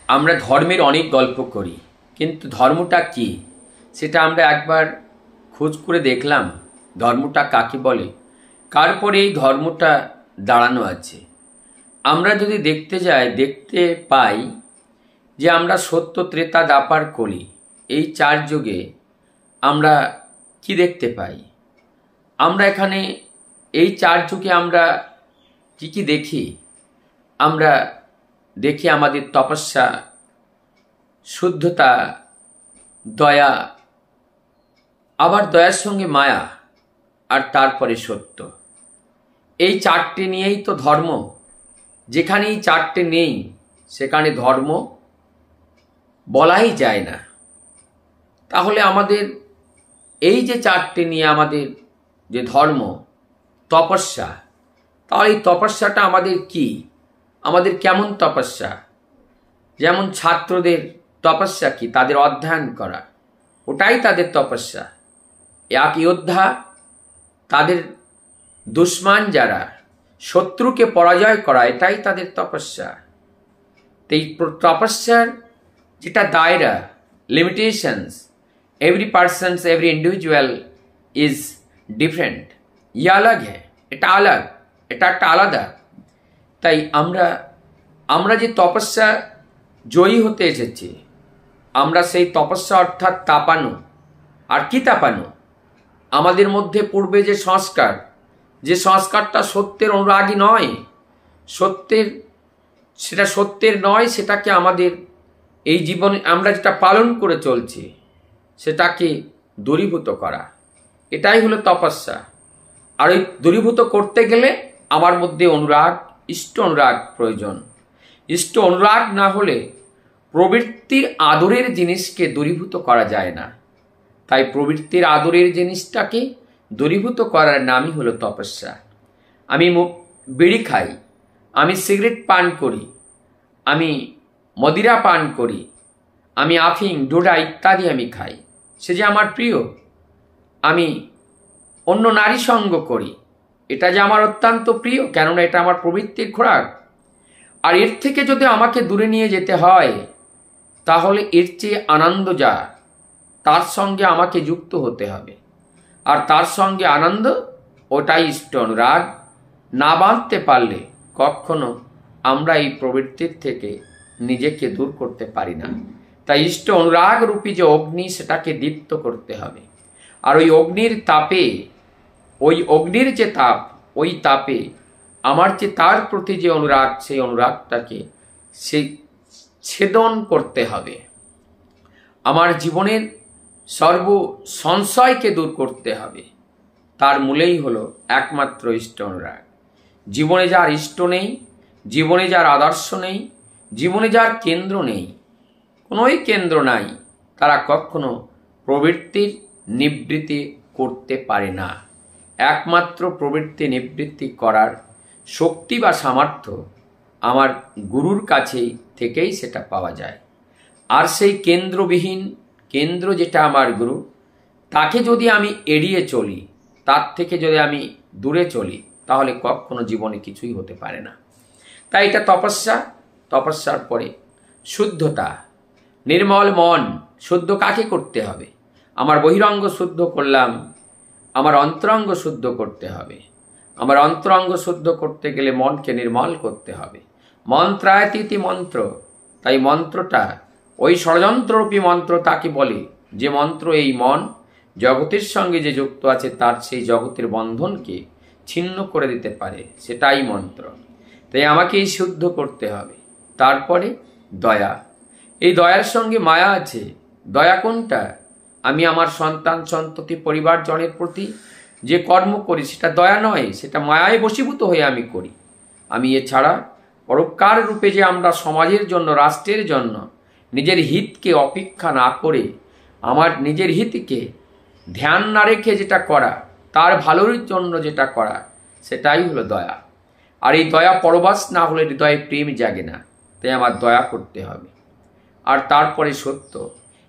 আমরা ধর্মের অনেক গল্প করি, কিন্তু ধর্মটা কি সেটা আমরা একবার খোঁজ করে দেখলাম। ধর্মটা কাকে বলে, কারপরে এই ধর্মটা দাঁড়ানো আছে। আমরা যদি দেখতে যাই, দেখতে পাই যে আমরা সত্য, ত্রেতা, দাপার, কলি, এই চার যুগে আমরা কি দেখতে পাই। আমরা এখানে এই চার যুগে আমরা কি কি দেখি? আমরা দেখি আমাদের তপস্যা, শুদ্ধতা, দয়া, আবার দয়ার সঙ্গে মায়া, আর তারপরে সত্য। এই চারটে নিয়েই তো ধর্ম। যেখানে এই চারটে নেই সেখানে ধর্ম বলাই যায় না। তাহলে আমাদের এই যে চারটে নিয়ে আমাদের যে ধর্ম, তপস্যা, তাহলে এই তপস্যাটা আমাদের কি? আমাদের কেমন তপস্যা? যেমন ছাত্রদের তপস্যা কি? তাদের অধ্যয়ন করা, ওটাই তাদের তপস্যা। এক যোদ্ধা, তাদের দুশ্মন যারা, শত্রুকে পরাজয় করা, এটাই তাদের তপস্যা। এই তপস্যার যেটা দায়রা, limitations, every persons, every individual is different. ये अलग है, এটা আলাগ, এটা একটা আলাদা। তাই আমরা যে তপস্যা জয়ী হতে এসেছি, আমরা সেই তপস্যা অর্থাৎ তাপানো। আর কি তাপানো? আমাদের মধ্যে পূর্বে যে সংস্কার, যে সংস্কারটা সত্যের অনুরাগী নয়, সেটা সত্যের নয়, সেটাকে আমাদের এই জীবনে আমরা যেটা পালন করে চলছি সেটাকে দূরীভূত করা, এটাই হলো তপস্যা। আর ওই দূরীভূত করতে গেলে আমার মধ্যে অনুরাগ, ইষ্ট অনুরাগ প্রয়োজন। ইষ্ট অনুরাগ না হলে প্রবৃত্তির আদরের জিনিসকে দূরীভূত করা যায় না। তাই প্রবৃত্তির আদরের জিনিসটাকে দূরীভূত করার নামই হলো তপস্যা। আমি বিড়ি খাই, আমি সিগারেট পান করি, আমি মদিরা পান করি, আমি আফিং, ডোডা ইত্যাদি আমি খাই, সে যে আমার প্রিয়। আমি অন্য নারী সঙ্গ করি, এটা যে আমার অত্যন্ত প্রিয়, কেননা এটা আমার প্রবৃত্তির খোরাক। আর এর থেকে যদি আমাকে দূরে নিয়ে যেতে হয়, তাহলে এর চেয়ে আনন্দ যা, তার সঙ্গে আমাকে যুক্ত হতে হবে। আর তার সঙ্গে আনন্দ, ওটাই ইষ্ট অনুরাগ। না বাঁধতে পারলে কখনো আমরা এই প্রবৃত্তির থেকে নিজেকে দূর করতে পারি না। তাই ইষ্ট অনুরাগ রূপী যে অগ্নি, সেটাকে দীপ্ত করতে হবে। আর ওই অগ্নির তাপে, ওই অগ্নির যে তাপ, ওই তাপে আমার যে তার প্রতি যে অনুরাগ, সেই অনুরাগটাকে সেই ছেদন করতে হবে। আমার জীবনের সর্ব সংশয়কে দূর করতে হবে। তার মূলেই হলো একমাত্র ইষ্ট অনুরাগ। জীবনে যার ইষ্ট নেই, জীবনে যার আদর্শ নেই, জীবনে যার কেন্দ্র নেই, কোনোই কেন্দ্র নাই, তারা কখনো প্রবৃত্তির নিবৃত্তি করতে পারে না। একমাত্র প্রবৃত্তি নিবৃত্তি করার শক্তি বা সামর্থ্য আমার গুরুর কাছে থেকেই সেটা পাওয়া যায়। আর সেই কেন্দ্রবিহীন, কেন্দ্র যেটা আমার গুরু, তাকে যদি আমি এড়িয়ে চলি, তার থেকে যদি আমি দূরে চলি, তাহলে কখনো জীবনে কিছুই হতে পারে না। তাই এটা তপস্যা। তপস্যার পরে শুদ্ধতা, নির্মল মন। শুদ্ধ কাকে করতে হবে? আমার বহিরঙ্গ শুদ্ধ করলাম, আমার অন্তরঙ্গ শুদ্ধ করতে হবে। আমার অন্তরঙ্গ শুদ্ধ করতে গেলে মনকে নির্মল করতে হবে। মন্ত্রায়তীতি মন্ত্র। তাই মন্ত্রটা ওই ষড়যন্ত্ররূপী মন্ত্র তাকে বলে যে মন্ত্র এই মন জগতের সঙ্গে যে যুক্ত আছে, তার সেই জগতের বন্ধনকে ছিন্ন করে দিতে পারে, সেটাই মন্ত্র। তাই আমাকে এই শুদ্ধ করতে হবে। তারপরে দয়া। এই দয়ার সঙ্গে মায়া আছে। দয়া কোনটা? আমি আমার সন্তান, সন্ততি, পরিবারজনের প্রতি যে কর্ম করি সেটা দয়া নয়, সেটা মায়ায় বশীভূত হয়ে আমি করি। আমি এছাড়া পরোপকার রূপে যে আমরা সমাজের জন্য, রাষ্ট্রের জন্য নিজের হিতকে অপেক্ষা না করে, আমার নিজের হিতকে ধ্যান না রেখে যেটা করা, তার ভালোর জন্য যেটা করা, সেটাই হলো দয়া। আর এই দয়া পরবাস না হলে হৃদয়ে প্রেম জাগে না। তাই আমার দয়া করতে হবে। আর তারপরে সত্য।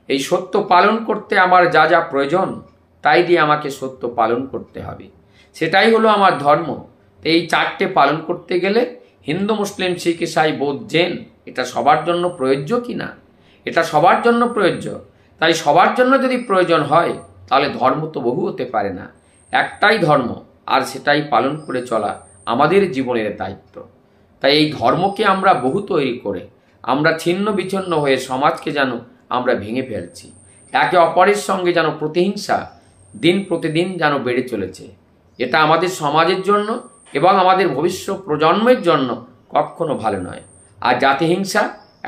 এই সত্য পালন করতে আমার যা যা প্রয়োজন, তাই দিয়ে আমাকে সত্য পালন করতে হবে। সেটাই হলো আমার ধর্ম। এই চারটে পালন করতে গেলে হিন্দু, মুসলিম, শিখ, ইসাই, বৌদ্ধ, জৈন এটা সবার জন্য প্রযোজ্য কি না? এটা সবার জন্য প্রযোজ্য। তাই সবার জন্য যদি প্রয়োজন হয় তাহলে ধর্ম তো বহু হতে পারে না, একটাই ধর্ম, আর সেটাই পালন করে চলা আমাদের জীবনের দায়িত্ব। তাই এই ধর্মকে আমরা বহু তৈরি করে আমরা ছিন্ন বিচ্ছিন্ন হয়ে সমাজকে যেন আমরা ভেঙে ফেলছি। একে অপরের সঙ্গে যেন প্রতিহিংসা দিন প্রতিদিন যেন বেড়ে চলেছে। এটা আমাদের সমাজের জন্য এবং আমাদের ভবিষ্যৎ প্রজন্মের জন্য কখনো ভালো নয়। আর জাতিহিংসা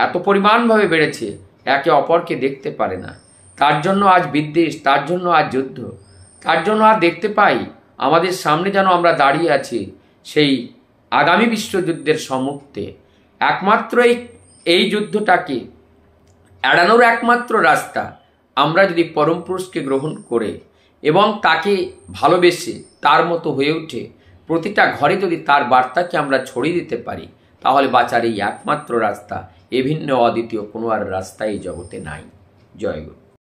এত পরিমাণভাবে বেড়েছে, একে অপরকে দেখতে পারে না। তার জন্য আজ বিদ্বেষ, তার জন্য আজ যুদ্ধ, তার জন্য আর দেখতে পাই আমাদের সামনে যেন আমরা দাঁড়িয়ে আছি সেই আগামী বিশ্বযুদ্ধের সম্মুখে। একমাত্র এই যুদ্ধটাকে এড়ানোর একমাত্র রাস্তা আমরা যদি পরম পুরুষকে গ্রহণ করে এবং তাকে ভালোবেসে তার মতো হয়ে উঠে প্রতিটা ঘরে যদি তার বার্তাকে আমরা ছড়িয়ে দিতে পারি, তাহলে বাঁচার এই একমাত্র রাস্তা। এ ভিন্ন অদ্বিতীয় কোনো আর রাস্তা এই জগতে নাই। জয় গুরু।